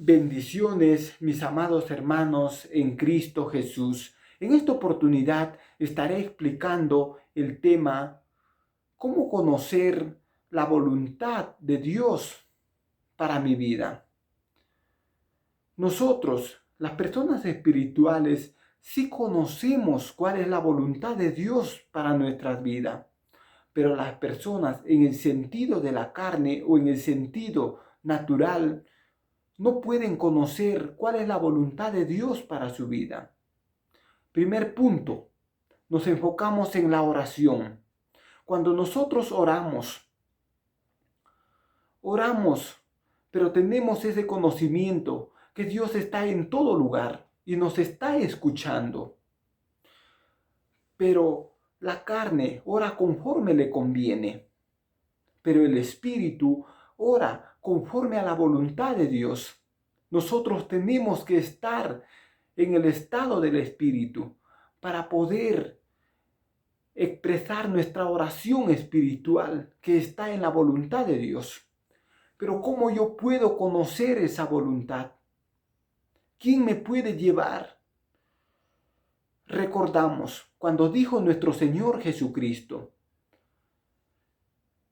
Bendiciones, mis amados hermanos en Cristo Jesús. En esta oportunidad estaré explicando el tema cómo conocer la voluntad de Dios para mi vida. Nosotros, las personas espirituales, sí conocemos cuál es la voluntad de Dios para nuestras vidas, pero las personas en el sentido de la carne o en el sentido natural no pueden conocer cuál es la voluntad de Dios para su vida. Primer punto, nos enfocamos en la oración. Cuando nosotros oramos, pero tenemos ese conocimiento que Dios está en todo lugar y nos está escuchando. Pero la carne ora conforme le conviene, pero el Espíritu ora conforme a la voluntad de Dios. Nosotros tenemos que estar en el estado del Espíritu para poder expresar nuestra oración espiritual que está en la voluntad de Dios. Pero ¿cómo yo puedo conocer esa voluntad? ¿Quién me puede llevar? Recordamos cuando dijo nuestro Señor Jesucristo: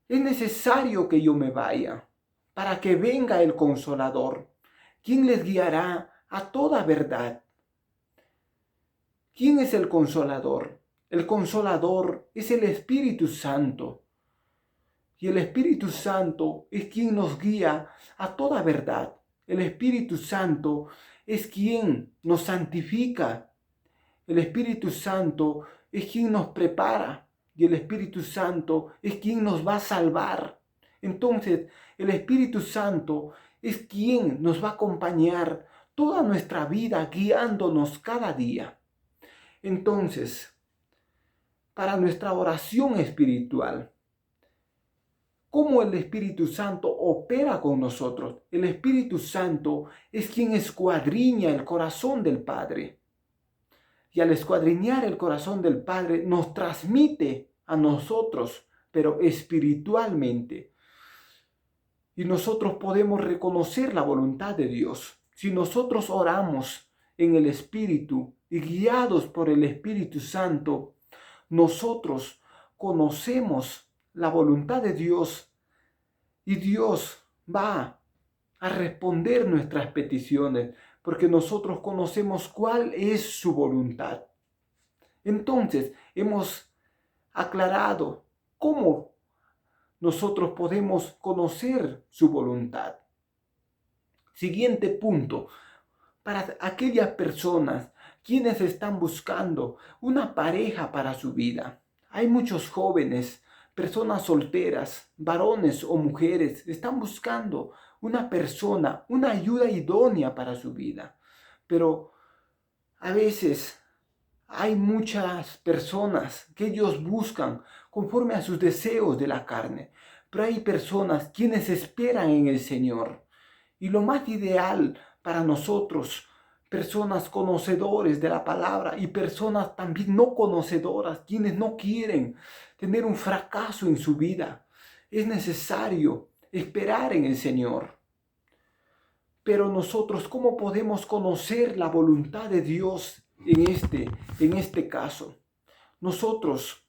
es necesario que yo me vaya para que venga el Consolador, quien les guiará a toda verdad. ¿Quién es el Consolador? El Consolador es el Espíritu Santo. Y el Espíritu Santo es quien nos guía a toda verdad. El Espíritu Santo es quien nos santifica. El Espíritu Santo es quien nos prepara. Y el Espíritu Santo es quien nos va a salvar. Entonces, el Espíritu Santo es quien nos va a acompañar toda nuestra vida, guiándonos cada día. Entonces, para nuestra oración espiritual, ¿cómo el Espíritu Santo opera con nosotros? El Espíritu Santo es quien escuadriña el corazón del Padre. Y al escuadriñar el corazón del Padre nos transmite a nosotros, pero espiritualmente. Y nosotros podemos reconocer la voluntad de Dios. Si nosotros oramos en el Espíritu y guiados por el Espíritu Santo, nosotros conocemos la voluntad de Dios y Dios va a responder nuestras peticiones porque nosotros conocemos cuál es su voluntad. Entonces, hemos aclarado cómo nosotros podemos conocer su voluntad. Siguiente punto, para aquellas personas quienes están buscando una pareja para su vida. Hay muchos jóvenes, personas solteras, varones o mujeres, están buscando una persona, una ayuda idónea para su vida. Pero a veces hay muchas personas que ellos buscan conforme a sus deseos de la carne, pero hay personas quienes esperan en el Señor. Y lo más ideal para nosotros, personas conocedores de la palabra y personas también no conocedoras, quienes no quieren tener un fracaso en su vida, es necesario esperar en el Señor. Pero nosotros, ¿cómo podemos conocer la voluntad de Dios en este caso? Nosotros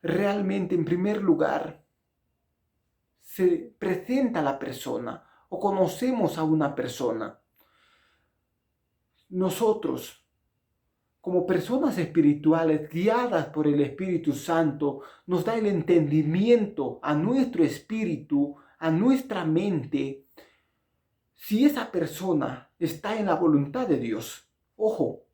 realmente, en primer lugar, se presenta la persona o conocemos a una persona. Nosotros, como personas espirituales guiadas por el Espíritu Santo, nos da el entendimiento a nuestro espíritu, a nuestra mente, si esa persona está en la voluntad de Dios. Ojo,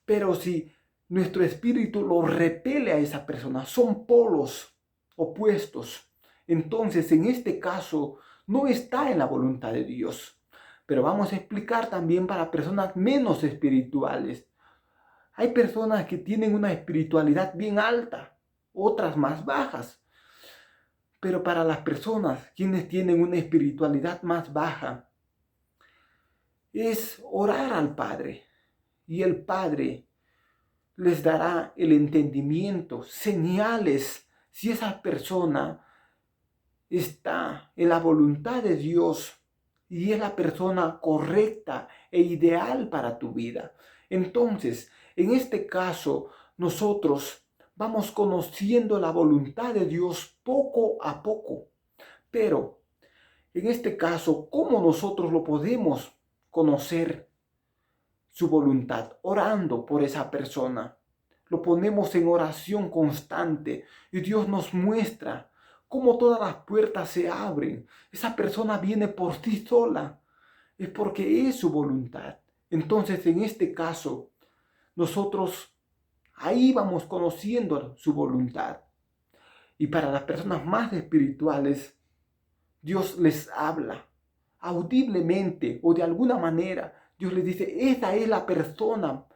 pero si nuestro espíritu lo repele a esa persona, son polos opuestos, entonces en este caso no está en la voluntad de Dios. Pero vamos a explicar también para personas menos espirituales. Hay personas que tienen una espiritualidad bien alta, otras más bajas. Pero para las personas quienes tienen una espiritualidad más baja, es orar al Padre. Y el Padre les dará el entendimiento, señales, si esa persona está en la voluntad de Dios y es la persona correcta e ideal para tu vida. Entonces, en este caso, nosotros vamos conociendo la voluntad de Dios poco a poco. Pero, en este caso, ¿cómo nosotros lo podemos conocer su voluntad? Orando por esa persona. Lo ponemos en oración constante y Dios nos muestra cómo todas las puertas se abren. Esa persona viene por sí sola. Es porque es su voluntad. Entonces, en este caso, nosotros ahí vamos conociendo su voluntad. Y para las personas más espirituales, Dios les habla audiblemente o de alguna manera. Dios les dice, esa es la persona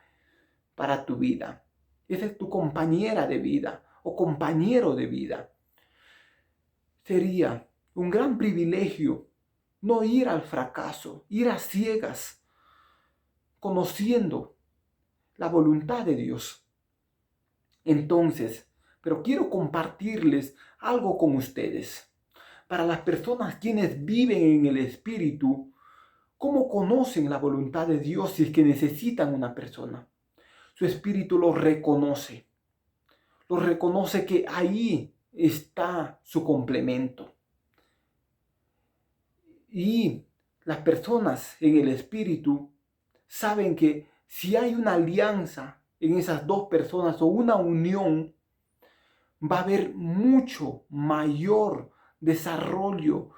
para tu vida. Esa es tu compañera de vida o compañero de vida. Sería un gran privilegio no ir al fracaso, ir a ciegas, conociendo la voluntad de Dios. Entonces, pero quiero compartirles algo con ustedes. Para las personas quienes viven en el Espíritu, ¿cómo conocen la voluntad de Dios si es que necesitan una persona? Su Espíritu lo reconoce. Lo reconoce que ahí está su complemento. Y las personas en el Espíritu saben que si hay una alianza en esas dos personas o una unión, va a haber mucho mayor desarrollo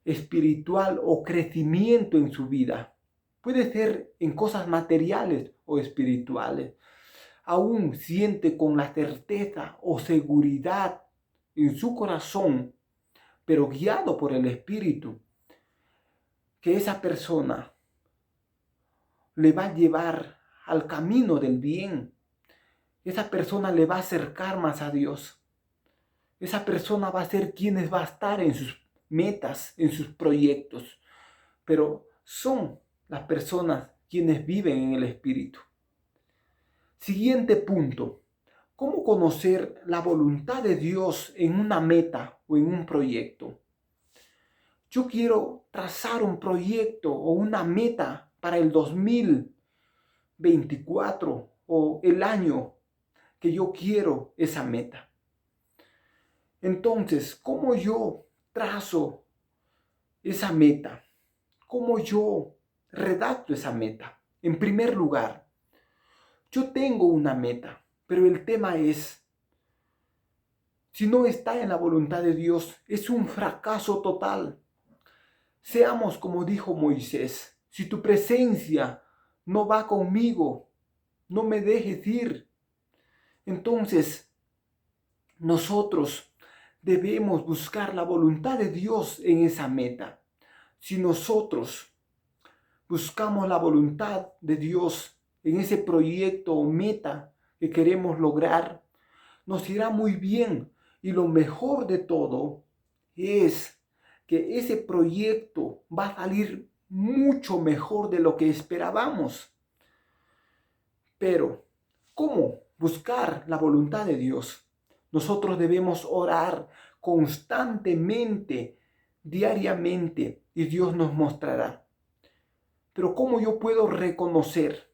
espiritual o crecimiento en su vida. Puede ser en cosas materiales o espirituales. Aún siente con la certeza o seguridad en su corazón, pero guiado por el Espíritu, que esa persona le va a llevar al camino del bien. Esa persona le va a acercar más a Dios. Esa persona va a ser quien va a estar en sus metas, en sus proyectos. Pero son las personas quienes viven en el Espíritu. Siguiente punto. ¿Cómo conocer la voluntad de Dios en una meta o en un proyecto? Yo quiero trazar un proyecto o una meta para el 2024 o el año que yo quiero esa meta. Entonces, ¿cómo yo trazo esa meta? ¿Cómo yo redacto esa meta? En primer lugar, yo tengo una meta, pero el tema es, si no está en la voluntad de Dios, es un fracaso total. Seamos como dijo Moisés, si tu presencia no va conmigo, no me dejes ir. Entonces, nosotros debemos buscar la voluntad de Dios en esa meta. Si nosotros buscamos la voluntad de Dios en ese proyecto o meta que queremos lograr, nos irá muy bien. Y lo mejor de todo es que ese proyecto va a salir mucho mejor de lo que esperábamos. Pero, ¿cómo buscar la voluntad de Dios? Nosotros debemos orar constantemente, diariamente, y Dios nos mostrará. Pero ¿cómo yo puedo reconocer?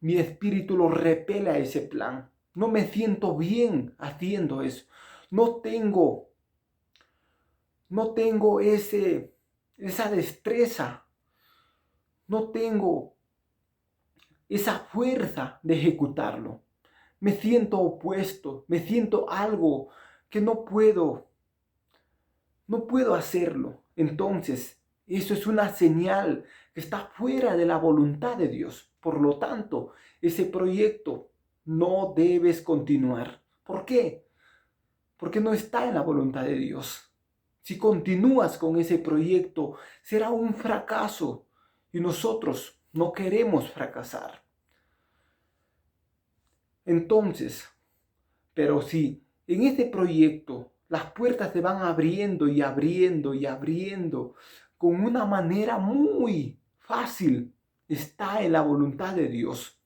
Mi espíritu lo repele a ese plan. No me siento bien haciendo eso. No tengo esa destreza. No tengo esa fuerza de ejecutarlo. Me siento opuesto, me siento algo que no puedo hacerlo. Entonces, eso es una señal que está fuera de la voluntad de Dios. Por lo tanto, ese proyecto no debes continuar. ¿Por qué? Porque no está en la voluntad de Dios. Si continúas con ese proyecto, será un fracaso y nosotros no queremos fracasar. Entonces, pero si en este proyecto las puertas se van abriendo y abriendo y abriendo con una manera muy fácil, está en la voluntad de Dios.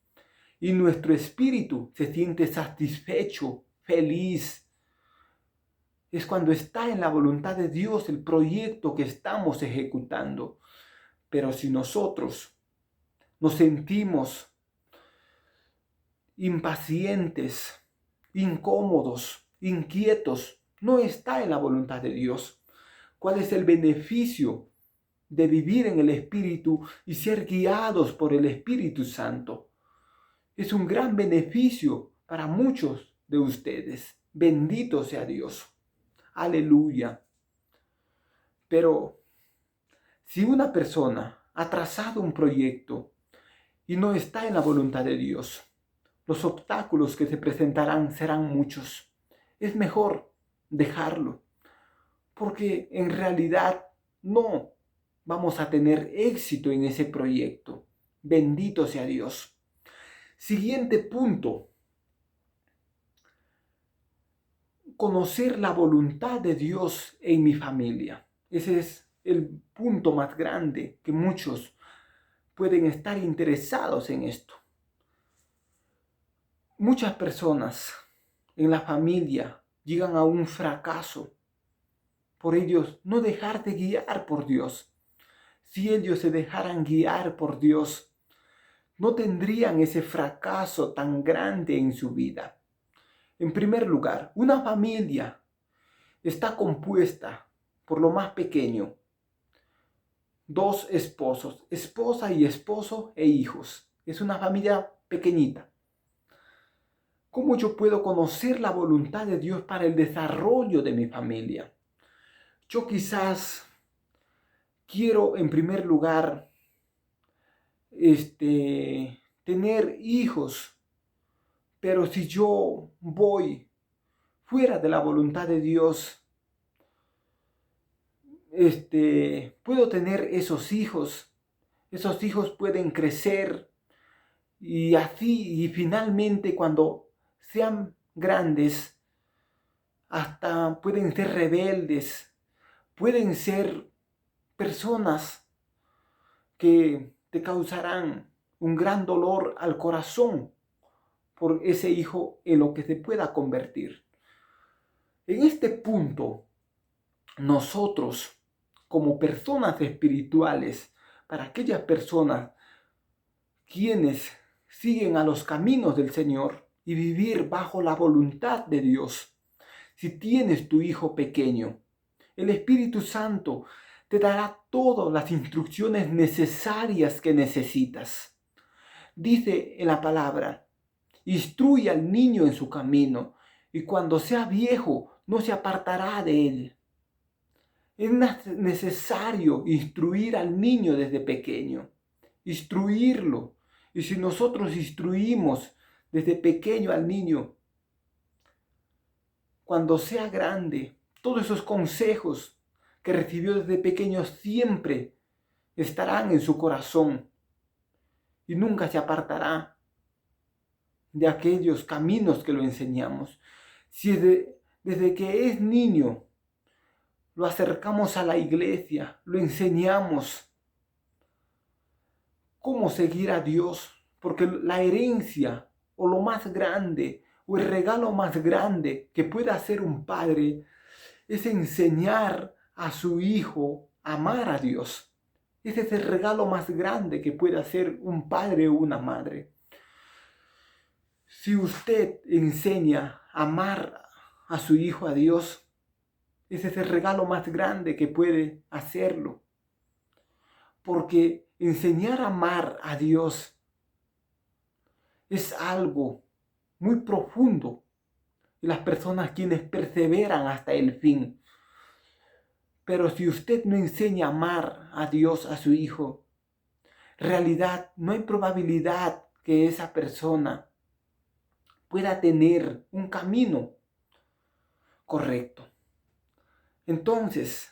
Y nuestro espíritu se siente satisfecho, feliz. Es cuando está en la voluntad de Dios el proyecto que estamos ejecutando. Pero si nosotros nos sentimos impacientes, incómodos, inquietos, no está en la voluntad de Dios. ¿Cuál es el beneficio de vivir en el Espíritu y ser guiados por el Espíritu Santo? Es un gran beneficio para muchos de ustedes. Bendito sea Dios. Aleluya. Pero si una persona ha trazado un proyecto y no está en la voluntad de Dios, los obstáculos que se presentarán serán muchos. Es mejor dejarlo, porque en realidad no vamos a tener éxito en ese proyecto. Bendito sea Dios. Siguiente punto. Conocer la voluntad de Dios en mi familia. Ese es el punto más grande que muchos pueden estar interesados en esto. Muchas personas en la familia llegan a un fracaso por ellos no dejar de guiar por Dios. Si ellos se dejaran guiar por Dios, no tendrían ese fracaso tan grande en su vida. En primer lugar, una familia está compuesta por lo más pequeño, 2 esposos, esposa y esposo e hijos. Es una familia pequeñita. ¿Cómo yo puedo conocer la voluntad de Dios para el desarrollo de mi familia? Yo quizás quiero en primer lugar tener hijos, pero si yo voy fuera de la voluntad de Dios, puedo tener esos hijos pueden crecer y así, y finalmente cuando sean grandes, hasta pueden ser rebeldes, pueden ser personas que te causarán un gran dolor al corazón por ese hijo en lo que se pueda convertir. En este punto, nosotros, como personas espirituales, para aquellas personas quienes siguen a los caminos del Señor y vivir bajo la voluntad de Dios, si tienes tu hijo pequeño, el Espíritu Santo te dará todas las instrucciones necesarias que necesitas. Dice en la palabra, instruye al niño en su camino, y cuando sea viejo no se apartará de él. Es necesario instruir al niño desde pequeño, instruirlo. Y si nosotros instruimos desde pequeño al niño, cuando sea grande, todos esos consejos que recibió desde pequeño siempre estarán en su corazón y nunca se apartará de aquellos caminos que lo enseñamos. Si desde que es niño lo acercamos a la iglesia, lo enseñamos cómo seguir a Dios, porque la herencia o lo más grande o el regalo más grande que puede hacer un padre es enseñar a su hijo a amar a Dios. Ese es el regalo más grande que puede hacer un padre o una madre. Si usted enseña a amar a su hijo a Dios, ese es el regalo más grande que puede hacerlo. Porque enseñar a amar a Dios es algo muy profundo. Y las personas quienes perseveran hasta el fin. Pero si usted no enseña a amar a Dios a su hijo, en realidad no hay probabilidad que esa persona pueda tener un camino correcto. Entonces,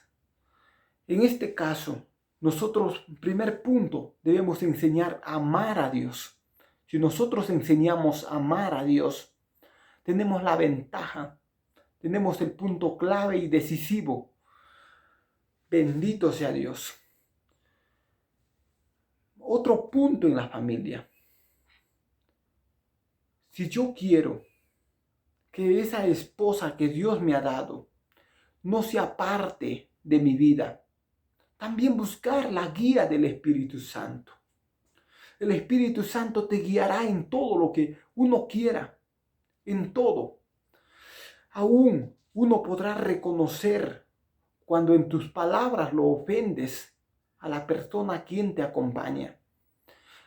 en este caso, nosotros, primer punto, debemos enseñar a amar a Dios. Si nosotros enseñamos a amar a Dios, tenemos la ventaja, tenemos el punto clave y decisivo. Bendito sea Dios. Otro punto en la familia. Si yo quiero que esa esposa que Dios me ha dado no se aparte de mi vida. También buscar la guía del Espíritu Santo. El Espíritu Santo te guiará en todo lo que uno quiera, en todo. Aún uno podrá reconocer cuando en tus palabras lo ofendes a la persona a quien te acompaña,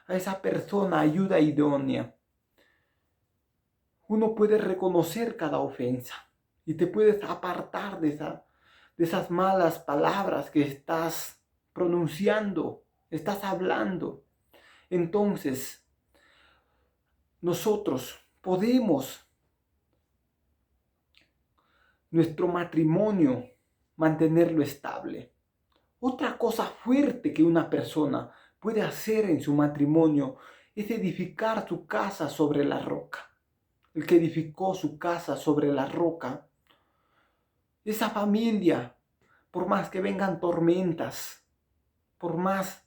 a esa persona ayuda idónea. Uno puede reconocer cada ofensa y te puedes apartar de esas malas palabras que estás pronunciando, estás hablando. Entonces, nosotros podemos nuestro matrimonio mantenerlo estable. Otra cosa fuerte que una persona puede hacer en su matrimonio es edificar su casa sobre la roca. El que edificó su casa sobre la roca, esa familia, por más que vengan tormentas, por más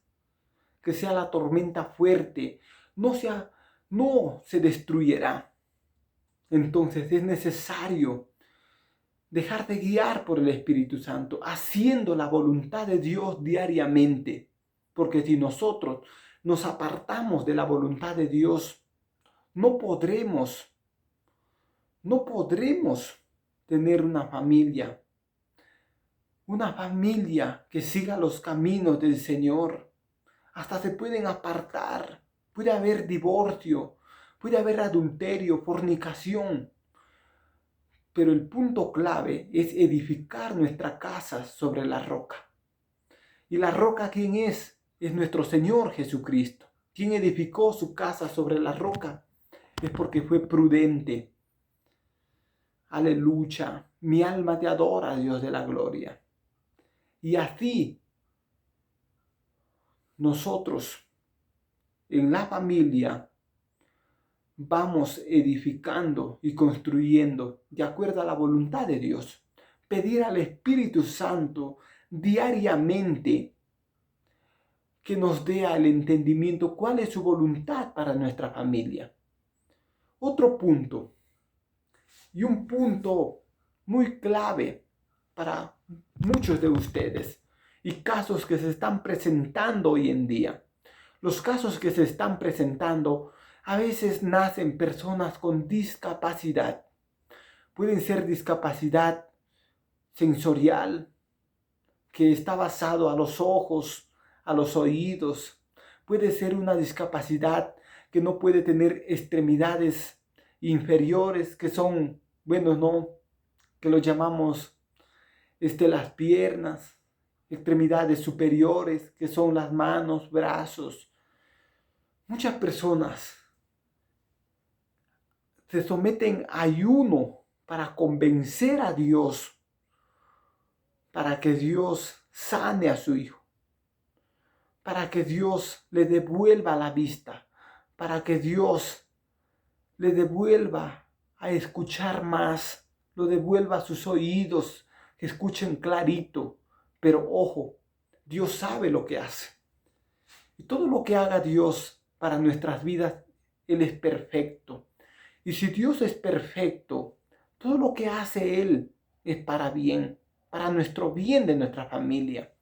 que sea la tormenta fuerte, no se destruirá. Entonces es necesario dejar de guiar por el Espíritu Santo, haciendo la voluntad de Dios diariamente. Porque si nosotros nos apartamos de la voluntad de Dios, no podremos tener una familia que siga los caminos del Señor. Hasta se pueden apartar, puede haber divorcio, puede haber adulterio, fornicación. Pero el punto clave es edificar nuestra casa sobre la roca. ¿Y la roca quién es? Es nuestro Señor Jesucristo. ¿Quién edificó su casa sobre la roca? Es porque fue prudente. Aleluya. Mi alma te adora, Dios de la gloria. Y así, nosotros, en la familia, vamos edificando y construyendo de acuerdo a la voluntad de Dios. Pedir al Espíritu Santo diariamente que nos dé el entendimiento cuál es su voluntad para nuestra familia. Otro punto, y un punto muy clave para muchos de ustedes, y casos que se están presentando hoy en día. Los casos que se están presentando a veces nacen personas con discapacidad. Pueden ser discapacidad sensorial, que está basado a los ojos, a los oídos. Puede ser una discapacidad que no puede tener extremidades inferiores, que son, que lo llamamos las piernas, extremidades superiores, que son las manos, brazos. Muchas personas se someten a ayuno para convencer a Dios, para que Dios sane a su hijo, para que Dios le devuelva la vista, para que Dios le devuelva a escuchar más, lo devuelva a sus oídos, que escuchen clarito. Pero ojo, Dios sabe lo que hace. Y todo lo que haga Dios para nuestras vidas, Él es perfecto. Y si Dios es perfecto, todo lo que hace Él es para bien, para nuestro bien de nuestra familia.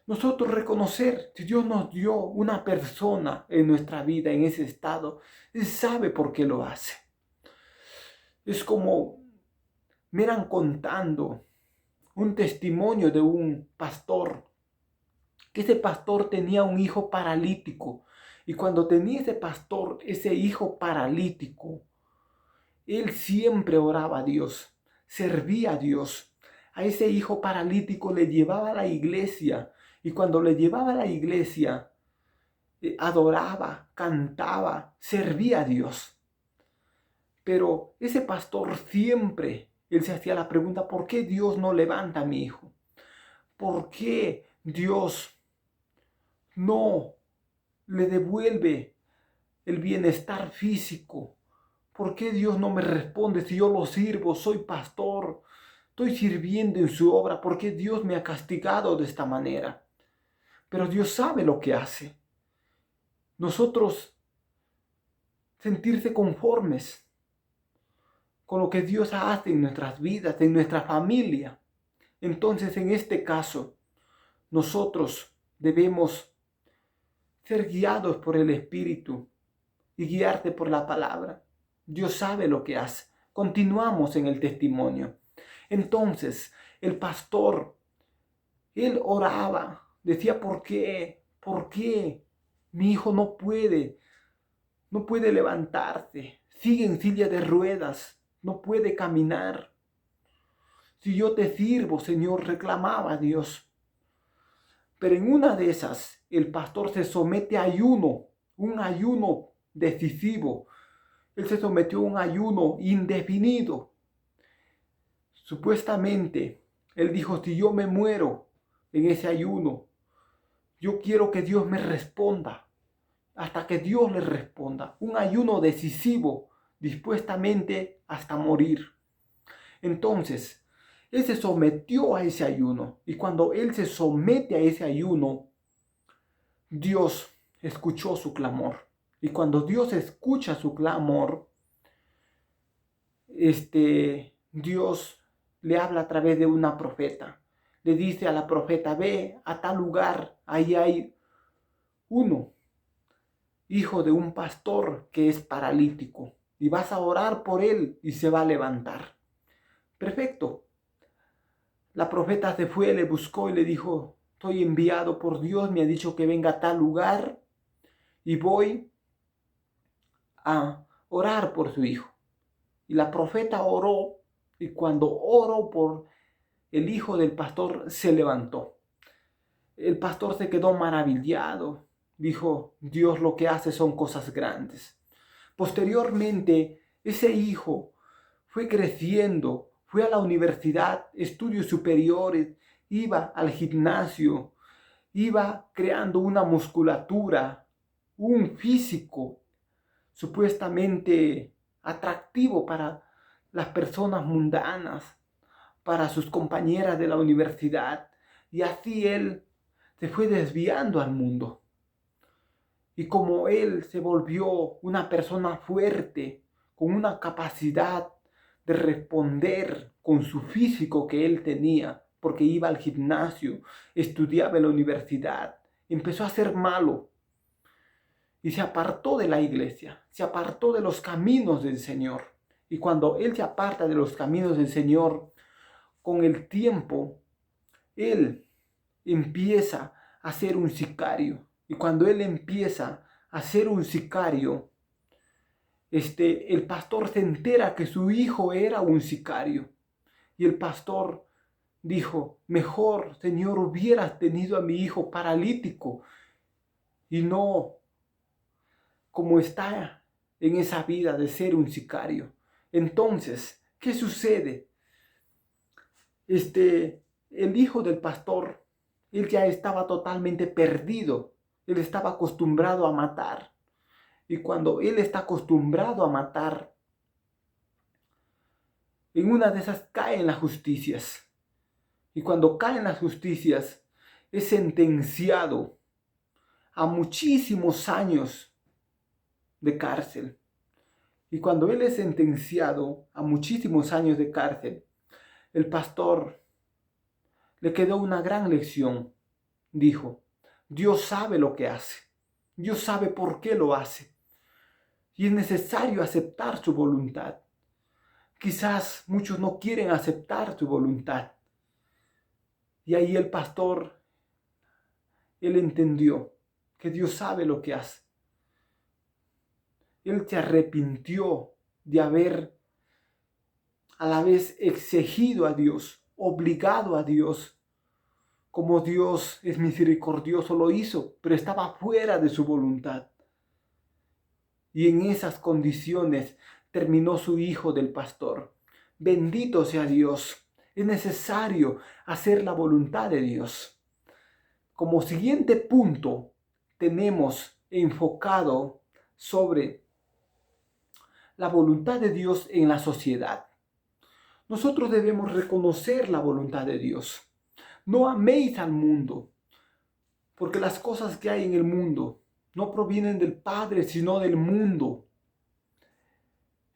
Nosotros reconocer, si Dios nos dio una persona en nuestra vida en ese estado, Él sabe por qué lo hace. Es como me eran contando un testimonio de un pastor, que ese pastor tenía un hijo paralítico. Y cuando tenía ese pastor, ese hijo paralítico, él siempre oraba a Dios, servía a Dios. A ese hijo paralítico le llevaba a la iglesia. Y cuando le llevaba a la iglesia, adoraba, cantaba, servía a Dios. Pero ese pastor siempre, él se hacía la pregunta, ¿por qué Dios no levanta a mi hijo? ¿Por qué Dios no le devuelve el bienestar físico? ¿Por qué Dios no me responde si yo lo sirvo, soy pastor, estoy sirviendo en su obra? ¿Por qué Dios me ha castigado de esta manera? Pero Dios sabe lo que hace. Nosotros sentirse conformes con lo que Dios hace en nuestras vidas, en nuestra familia. Entonces, en este caso, nosotros debemos ser guiados por el Espíritu y guiarte por la palabra. Dios sabe lo que hace. Continuamos en el testimonio. Entonces, el pastor, él oraba, decía, ¿por qué? ¿Por qué? Mi hijo no puede levantarse, sigue en silla de ruedas, no puede caminar. Si yo te sirvo, Señor, reclamaba a Dios. Pero en una de esas, el pastor se somete a ayuno, un ayuno decisivo. Él se sometió a un ayuno indefinido. Supuestamente, él dijo, si yo me muero en ese ayuno, yo quiero que Dios me responda, hasta que Dios le responda. Un ayuno decisivo, dispuestamente hasta morir. Entonces, él se sometió a ese ayuno. Y cuando él se somete a ese ayuno, Dios escuchó su clamor. Y cuando Dios escucha su clamor, Dios le habla a través de una profeta. Le dice a la profeta, ve a tal lugar, ahí hay uno, hijo de un pastor que es paralítico. Y vas a orar por él y se va a levantar. Perfecto. La profeta se fue, le buscó y le dijo, estoy enviado por Dios, me ha dicho que venga a tal lugar y voy a orar por su hijo. Y la profeta oró, y cuando oró por el hijo del pastor, se levantó. El pastor se quedó maravillado. Dijo, Dios lo que hace son cosas grandes. Posteriormente, ese hijo fue creciendo, fue a la universidad, estudios superiores, iba al gimnasio, iba creando una musculatura, un físico supuestamente atractivo para las personas mundanas, para sus compañeras de la universidad. Y así él se fue desviando al mundo. Y como él se volvió una persona fuerte, con una capacidad de responder con su físico que él tenía, porque iba al gimnasio, estudiaba en la universidad, empezó a ser malo y se apartó de la iglesia, se apartó de los caminos del Señor. Y cuando él se aparta de los caminos del Señor, con el tiempo, él empieza a ser un sicario. Y cuando él empieza a ser un sicario, el pastor se entera que su hijo era un sicario. Y el pastor dijo, mejor, Señor, hubieras tenido a mi hijo paralítico y no como está en esa vida de ser un sicario. Entonces, ¿qué sucede? El hijo del pastor, él ya estaba totalmente perdido. Él estaba acostumbrado a matar. Y cuando él está acostumbrado a matar, en una de esas cae en las justicias. Y cuando cae en las justicias, es sentenciado a muchísimos años de cárcel. Y cuando él es sentenciado a muchísimos años de cárcel, el pastor le quedó una gran lección. Dijo, Dios sabe lo que hace. Dios sabe por qué lo hace. Y es necesario aceptar su voluntad. Quizás muchos no quieren aceptar su voluntad. Y ahí el pastor, él entendió que Dios sabe lo que hace. Él se arrepintió de haber a la vez exigido a Dios, obligado a Dios. Como Dios es misericordioso, lo hizo, pero estaba fuera de su voluntad. Y en esas condiciones terminó su hijo del pastor. Bendito sea Dios. Es necesario hacer la voluntad de Dios. Como siguiente punto, tenemos enfocado sobre la voluntad de Dios en la sociedad. Nosotros debemos reconocer la voluntad de Dios. No améis al mundo, porque las cosas que hay en el mundo no provienen del Padre, sino del mundo.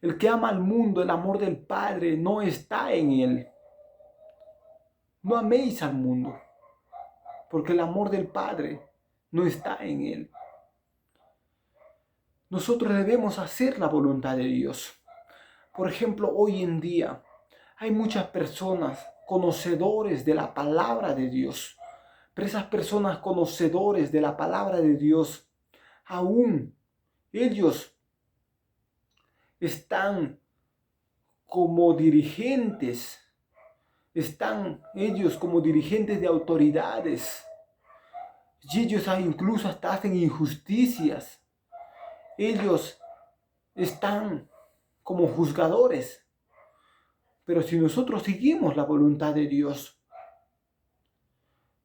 El que ama al mundo, el amor del Padre no está en él. No améis al mundo, porque el amor del Padre no está en él. Nosotros debemos hacer la voluntad de Dios. Por ejemplo, hoy en día hay muchas personas conocedores de la palabra de Dios. Pero esas personas conocedores de la palabra de Dios, aún ellos están como dirigentes, están ellos como dirigentes de autoridades. Y ellos incluso hasta hacen injusticias. Ellos están como juzgadores. Pero si nosotros seguimos la voluntad de Dios,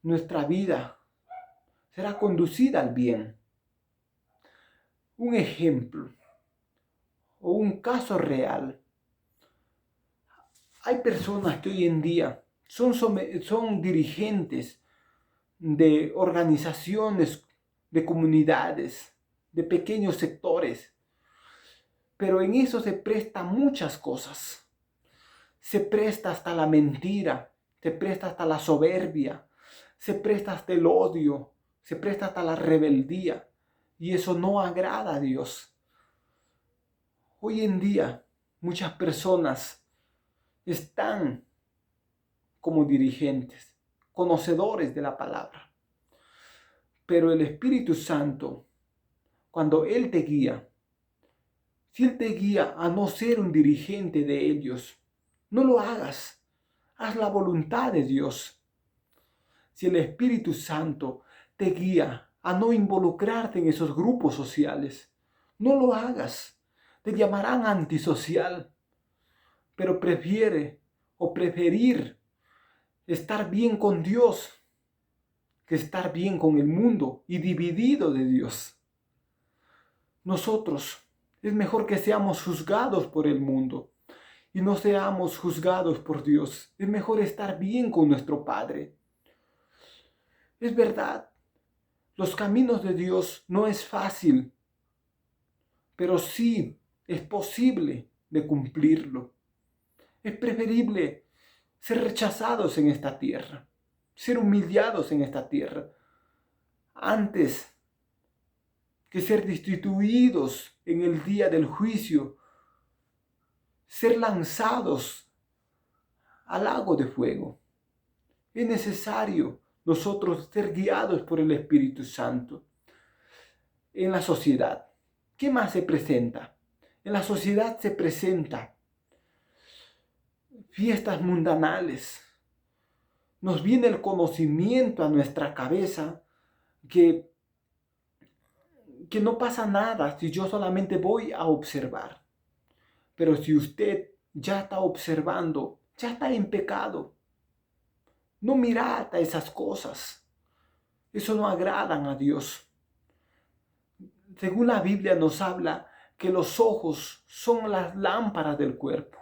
nuestra vida será conducida al bien. Un ejemplo o un caso real. Hay personas que hoy en día son dirigentes de organizaciones, de comunidades, de pequeños sectores, pero en eso se presta muchas cosas. Se presta hasta la mentira, se presta hasta la soberbia, se presta hasta el odio, se presta hasta la rebeldía, y eso no agrada a Dios. Hoy en día muchas personas están como dirigentes, conocedores de la palabra. Pero el Espíritu Santo, cuando Él te guía, si Él te guía a no ser un dirigente de ellos, no lo hagas. Haz la voluntad de Dios. Si el Espíritu Santo te guía a no involucrarte en esos grupos sociales, no lo hagas. Te llamarán antisocial. Pero preferir estar bien con Dios que estar bien con el mundo y dividido de Dios. Nosotros es mejor que seamos juzgados por el mundo y no seamos juzgados por Dios. Es mejor estar bien con nuestro Padre. Es verdad, los caminos de Dios no es fácil, pero sí es posible de cumplirlo. Es preferible ser rechazados en esta tierra, ser humillados en esta tierra, antes que ser destituidos en el día del juicio, ser lanzados al lago de fuego. Es necesario nosotros ser guiados por el Espíritu Santo. En la sociedad, ¿qué más se presenta? En la sociedad se presenta fiestas mundanales. Nos viene el conocimiento a nuestra cabeza que no pasa nada si yo solamente voy a observar. Pero si usted ya está observando, ya está en pecado. No mirad a esas cosas. Eso no agradan a Dios. Según la Biblia nos habla que los ojos son las lámparas del cuerpo.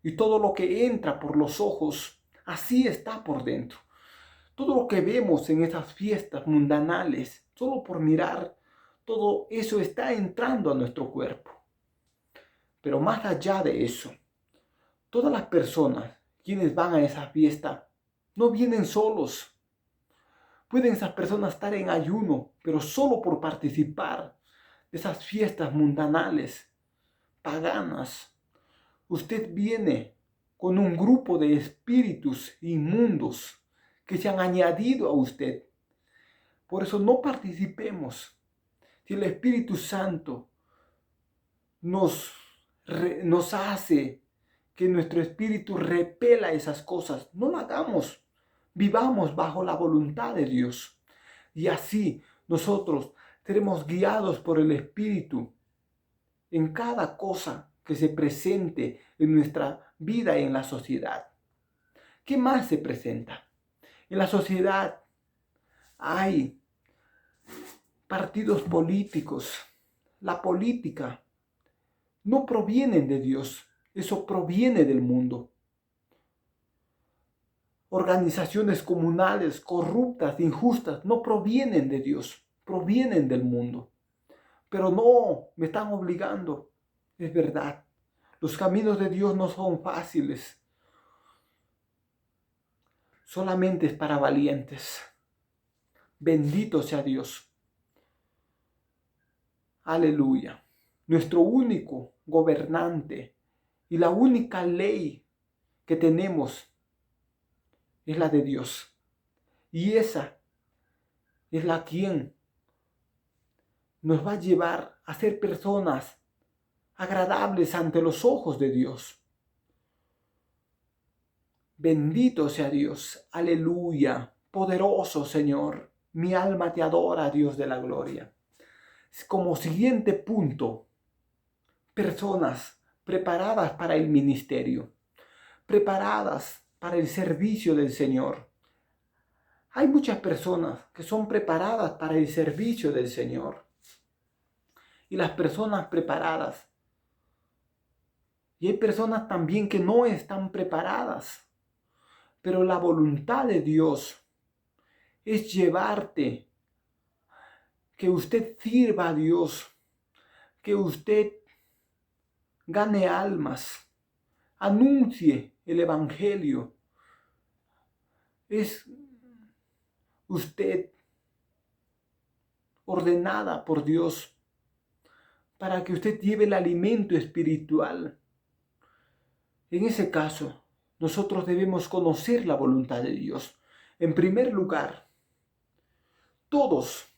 Y todo lo que entra por los ojos, así está por dentro. Todo lo que vemos en esas fiestas mundanales, solo por mirar, todo eso está entrando a nuestro cuerpo. Pero más allá de eso, todas las personas quienes van a esa fiesta no vienen solos. Pueden esas personas estar en ayuno, pero solo por participar de esas fiestas mundanales, paganas. Usted viene con un grupo de espíritus inmundos que se han añadido a usted. Por eso no participemos. Si el Espíritu Santo nos hace que nuestro espíritu repela esas cosas, no lo hagamos. Vivamos bajo la voluntad de Dios. Y así nosotros seremos guiados por el Espíritu en cada cosa que se presente en nuestra vida y en la sociedad. ¿Qué más se presenta? En la sociedad hay partidos políticos. La política no proviene de Dios, eso proviene del mundo. Organizaciones comunales corruptas, injustas, no provienen de Dios, provienen del mundo. Pero no me están obligando, es verdad. Los caminos de Dios no son fáciles. solamente es para valientes. Bendito sea Dios. Aleluya. Nuestro único gobernante y la única ley que tenemos es la de Dios. Y esa es la quien nos va a llevar a ser personas agradables ante los ojos de Dios. Bendito sea Dios. Aleluya. Poderoso Señor. Mi alma te adora, Dios de la gloria. Como siguiente punto, personas preparadas para el ministerio, preparadas para el servicio del Señor. Hay muchas personas que son preparadas para el servicio del Señor. Y las personas preparadas. Y hay personas también que no están preparadas. Pero la voluntad de Dios es llevarte, que usted sirva a Dios, que usted gane almas, anuncie el Evangelio. Es usted ordenada por Dios para que usted lleve el alimento espiritual. En ese caso, nosotros debemos conocer la voluntad de Dios. En primer lugar, todos,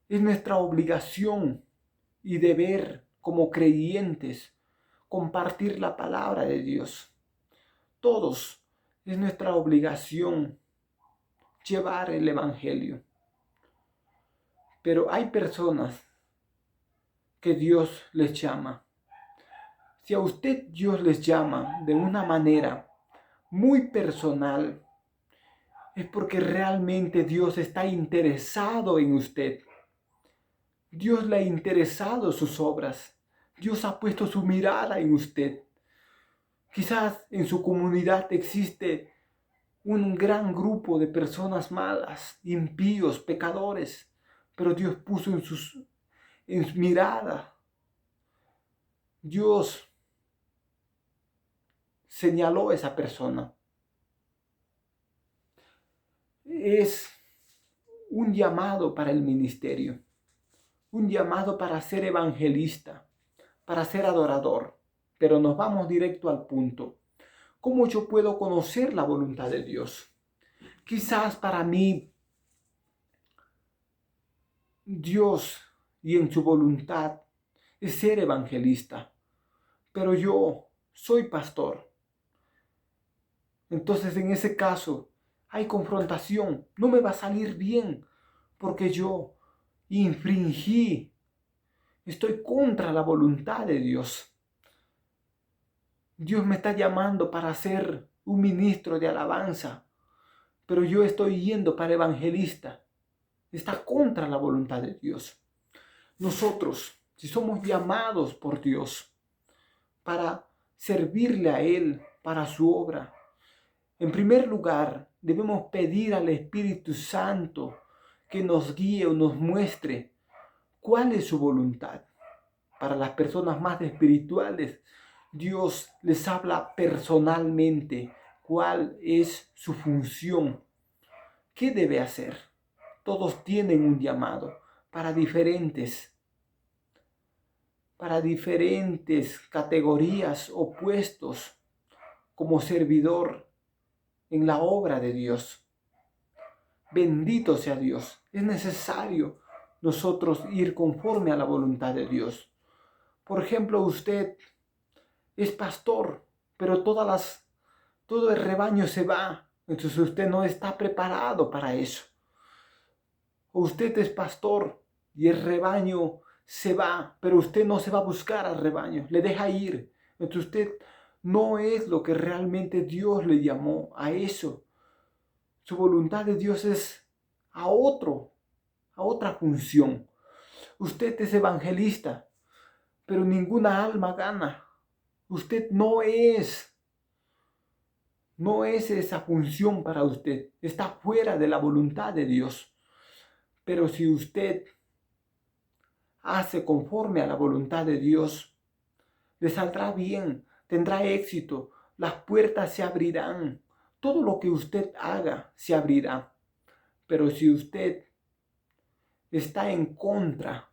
es nuestra obligación y deber como creyentes compartir la palabra de Dios. Todos, es nuestra obligación llevar el Evangelio. Pero hay personas que Dios les llama. Si a usted Dios les llama de una manera muy personal, es porque realmente Dios está interesado en usted. Dios le ha interesado sus obras. Dios ha puesto su mirada en usted. Quizás en su comunidad existe un gran grupo de personas malas, impíos, pecadores, pero Dios puso en su mirada. Dios señaló a esa persona. Es un llamado para el ministerio, un llamado para ser evangelista, para ser adorador. Pero nos vamos directo al punto. ¿Cómo yo puedo conocer la voluntad de Dios? Quizás para mí, Dios y en su voluntad es ser evangelista, pero yo soy pastor. Entonces en ese caso hay confrontación, no me va a salir bien porque yo infringí, estoy contra la voluntad de Dios. Dios me está llamando para ser un ministro de alabanza, pero yo estoy yendo para evangelista. Está contra la voluntad de Dios. Nosotros, si somos llamados por Dios para servirle a Él, para su obra, en primer lugar debemos pedir al Espíritu Santo que nos guíe o nos muestre cuál es su voluntad. Para las personas más espirituales, Dios les habla personalmente cuál es su función, qué debe hacer. Todos tienen un llamado para diferentes categorías o puestos como servidor en la obra de Dios. Bendito sea Dios. Es necesario nosotros ir conforme a la voluntad de Dios. Por ejemplo, usted es pastor, pero todo el rebaño se va. Entonces usted no está preparado para eso. O usted es pastor y el rebaño se va, pero usted no se va a buscar al rebaño, le deja ir. Entonces usted no es lo que realmente Dios le llamó a eso. Su voluntad de Dios es a otra función. Usted es evangelista, pero ninguna alma gana. Usted no es esa función para usted. Está fuera de la voluntad de Dios. Pero si usted hace conforme a la voluntad de Dios, le saldrá bien, tendrá éxito, las puertas se abrirán, todo lo que usted haga se abrirá. Pero si usted está en contra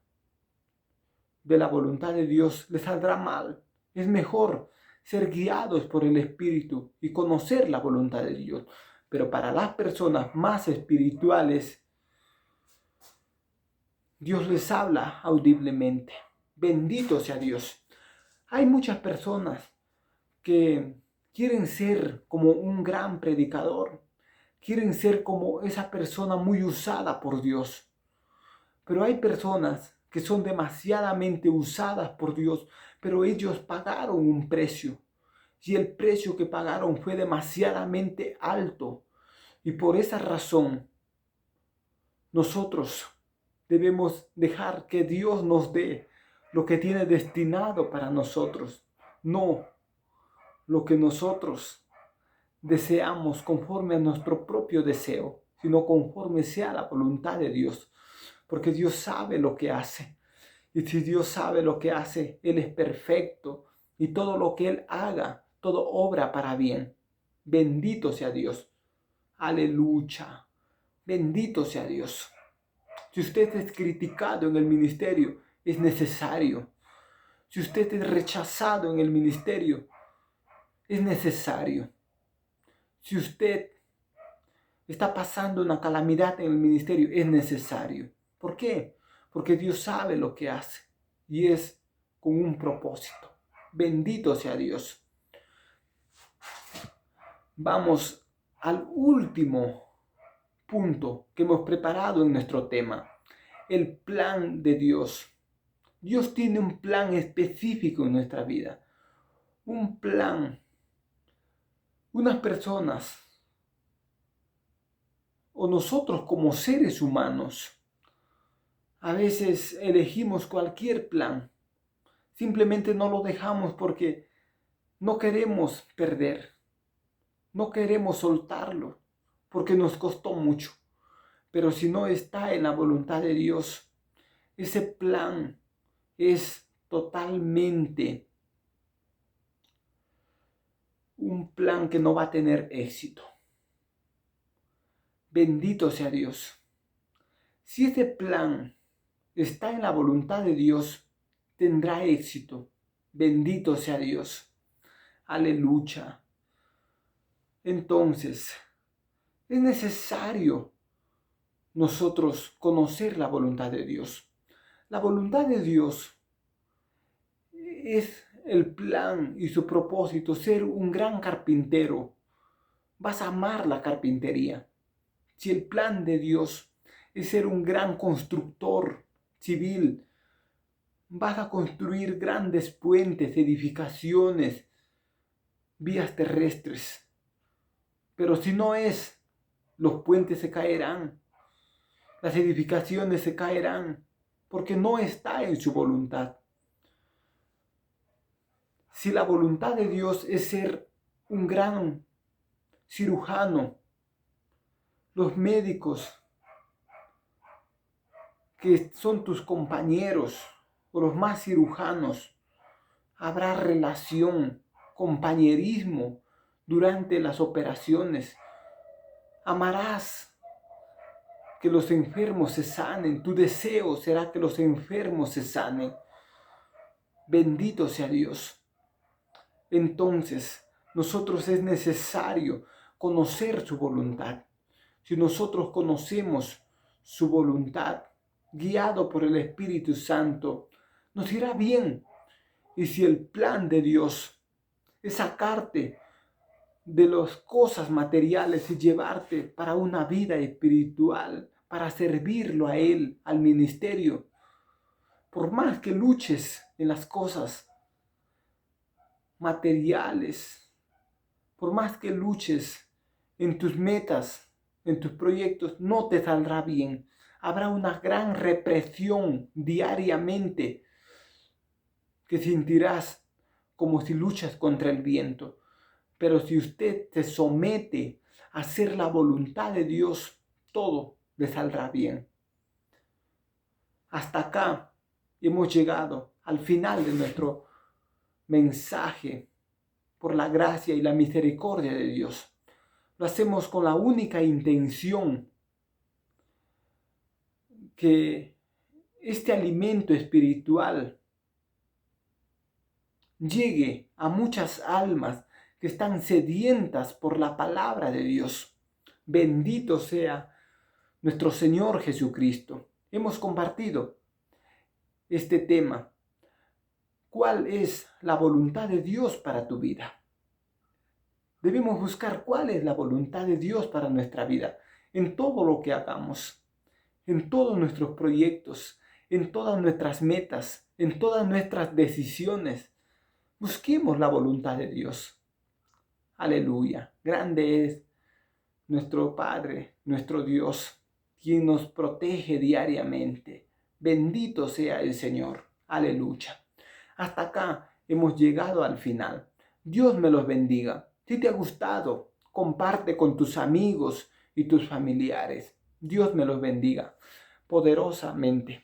de la voluntad de Dios, le saldrá mal. Es mejor ser guiados por el Espíritu y conocer la voluntad de Dios. Pero para las personas más espirituales, Dios les habla audiblemente. Bendito sea Dios. Hay muchas personas que quieren ser como un gran predicador, quieren ser como esa persona muy usada por Dios. Pero hay personas que son demasiadamente usadas por Dios, pero ellos pagaron un precio. Y el precio que pagaron fue demasiadamente alto. Y por esa razón, nosotros debemos dejar que Dios nos dé lo que tiene destinado para nosotros, no lo que nosotros deseamos conforme a nuestro propio deseo, sino conforme sea la voluntad de Dios. Porque Dios sabe lo que hace. Y si Dios sabe lo que hace, Él es perfecto. Y todo lo que Él haga, todo obra para bien. Bendito sea Dios. Aleluya. Bendito sea Dios. Si usted es criticado en el ministerio, es necesario. Si usted es rechazado en el ministerio, es necesario. Si usted está pasando una calamidad en el ministerio, es necesario. ¿Por qué? Porque Dios sabe lo que hace y es con un propósito. Bendito sea Dios. Vamos al último punto que hemos preparado en nuestro tema. El plan de Dios. Dios tiene un plan específico en nuestra vida. Un plan. Unas personas o nosotros como seres humanos a veces elegimos cualquier plan. Simplemente no lo dejamos porque no queremos perder. No queremos soltarlo porque nos costó mucho. Pero si no está en la voluntad de Dios, ese plan es totalmente un plan que no va a tener éxito. Bendito sea Dios. Si ese plan está en la voluntad de Dios, tendrá éxito. Bendito sea Dios. Aleluya. Entonces, es necesario nosotros conocer la voluntad de Dios. La voluntad de Dios es el plan y su propósito, ser un gran carpintero. Vas a amar la carpintería. Si el plan de Dios es ser un gran constructor civil, vas a construir grandes puentes, edificaciones, vías terrestres. Pero si no es, los puentes se caerán, las edificaciones se caerán, porque no está en su voluntad. Si la voluntad de Dios es ser un gran cirujano, los médicos que son tus compañeros o los más cirujanos, habrá relación, compañerismo durante las operaciones. Amarás que los enfermos se sanen. Tu deseo será que los enfermos se sanen. Bendito sea Dios. Entonces, nosotros es necesario conocer su voluntad. Si nosotros conocemos su voluntad, guiado por el Espíritu Santo, nos irá bien. Y si el plan de Dios es sacarte de las cosas materiales y llevarte para una vida espiritual, para servirlo a Él, al ministerio, por más que luches en las cosas materiales, por más que luches en tus metas, en tus proyectos, no te saldrá bien. Habrá una gran represión diariamente que sentirás como si luchas contra el viento. Pero si usted se somete a hacer la voluntad de Dios, todo le saldrá bien. Hasta acá hemos llegado al final de nuestro mensaje por la gracia y la misericordia de Dios. Lo hacemos con la única intención que este alimento espiritual llegue a muchas almas que están sedientas por la palabra de Dios. Bendito sea nuestro Señor Jesucristo. Hemos compartido este tema. ¿Cuál es la voluntad de Dios para tu vida? Debemos buscar cuál es la voluntad de Dios para nuestra vida, en todo lo que hagamos, en todos nuestros proyectos, en todas nuestras metas, en todas nuestras decisiones. Busquemos la voluntad de Dios. Aleluya. Grande es nuestro Padre, nuestro Dios, quien nos protege diariamente. Bendito sea el Señor. Aleluya. Hasta acá hemos llegado al final. Dios me los bendiga. Si te ha gustado, comparte con tus amigos y tus familiares. Dios me los bendiga poderosamente.